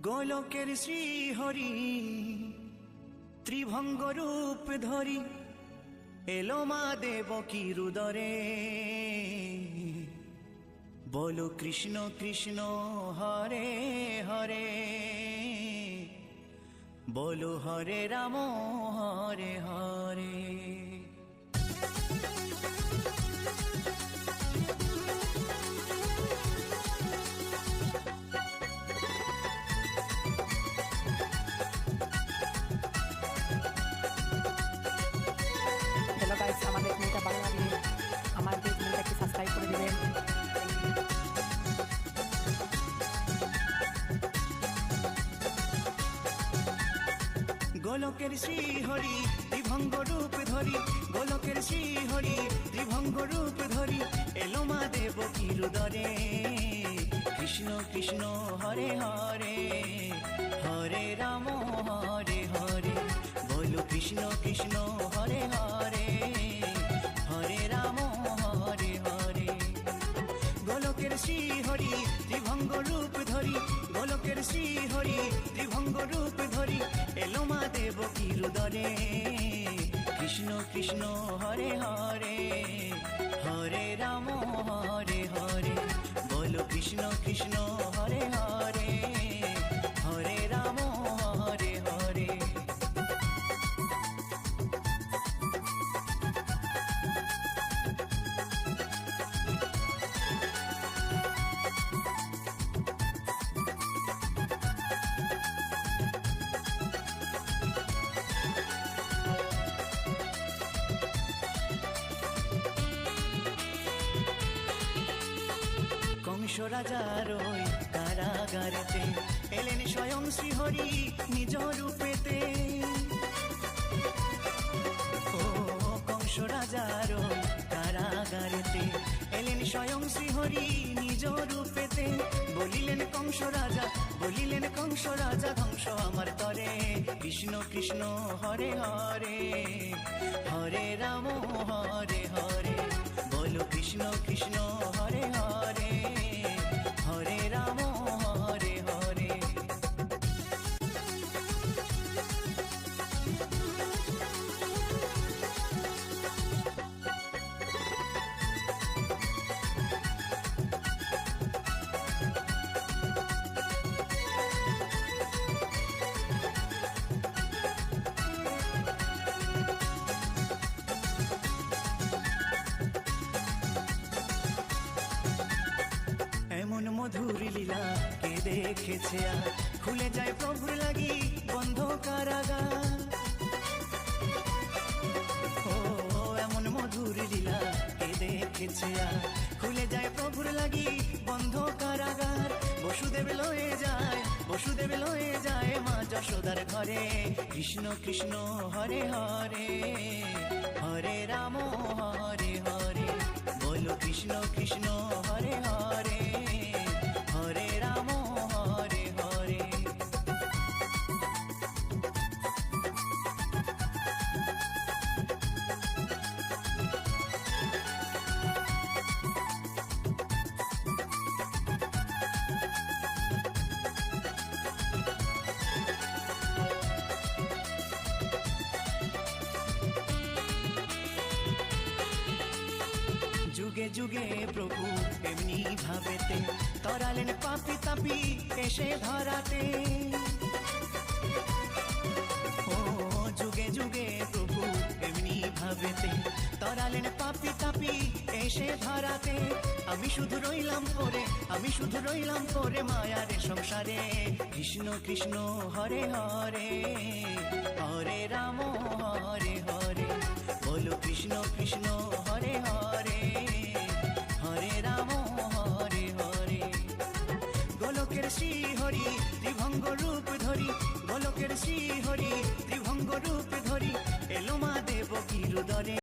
গোলকের শ্রীহরি ত্রিভঙ্গ রূপ ধরি এলো মা দেবকী রুদরে। বলো কৃষ্ণ কৃষ্ণ হরে হরে, বলো হরে রাম হরে হরে। হ্যালো গাইস, আমাদের মেয়েটা ভালো লাগলে আমাদের মেয়েটাকে সাবস্ক্রাইব করে দেবেন। গোলকের শ্রীহরি ত্রিভঙ্গ রূপ ধরি, গোলকের শ্রীহরি ত্রিভঙ্গ রূপ ধরি এলো মা দেবকী রুদরে। কৃষ্ণ কৃষ্ণ হরে হরে, হরে রাম হরে হরে। বলো কৃষ্ণ কৃষ্ণ হরে হরে, হরে রাম হরে হরে। গোলকের শ্রীহরি ত্রিভঙ্গ রূপ ধরি, গোলকের শ্রীহরি ত্রিভঙ্গ রূপ ধরি এলো মা দেবকী রুদরে। কৃষ্ণ কৃষ্ণ হরে হরে, হরে রাম হরে হরে। বলো কৃষ্ণ কৃষ্ণ হরে হরে, হরে রাম হরে হরে। কংস রাজার ওই কারাগারেতে এলেন স্বয়ং শ্রীহরি নিজ রূপেতে। ও কংস রাজার ওই কারাগারেতে এলেন স্বয়ং শ্রীহরি নিজ রূপেতে। বলিলেন কংস রাজা, বলিলেন কংস রাজা ধ্বংস আমার তরে। কৃষ্ণ কৃষ্ণ হরে হরে, হরে রাম হরে হরে। বলো কৃষ্ণ কৃষ্ণ হরে হরে, হরে রাম হরে হরে। এমন মধুর লীলা কে দেখেছে আর, খুলে যায় প্রভুর লাগি বন্ধ কারাগার। ও এমন মধুর লীলা কে দেখেছে আর, খুলে যায় প্রভুর লাগি বন্ধ কারাগার। বসুদেব লয়ে যায়, বসুদেব লয়ে যায় মা যশোদার ঘরে। কৃষ্ণ কৃষ্ণ হরে হরে, হরে রাম হরে হরে। বলো কৃষ্ণ কৃষ্ণ হরে হরে, হরে রাম হরে হরে। যুগে যুগে প্রভু এমনি ভাবেতে তরালেন পাপি তাপি এসে ধরাতে। ও যুগে যুগে প্রভু এমনি ভাবেতে তরালেন পাপি তাপি এসে ধরাতে। আমি শুধু রইলাম পরে, আমি শুধু রইলাম পরে মায়ারে সংসারে। কৃষ্ণ কৃষ্ণ হরে হরে, হরে রাম হরে হরে। বলো কৃষ্ণ কৃষ্ণ হরে হরে, হরে রাম হরে হরে। গোলকের শ্রীহরি ত্রিভঙ্গ রূপ ধরি, গোলকের শ্রীহরি ত্রিভঙ্গ রূপ ধরি এলো মা দেবকী রুদরে।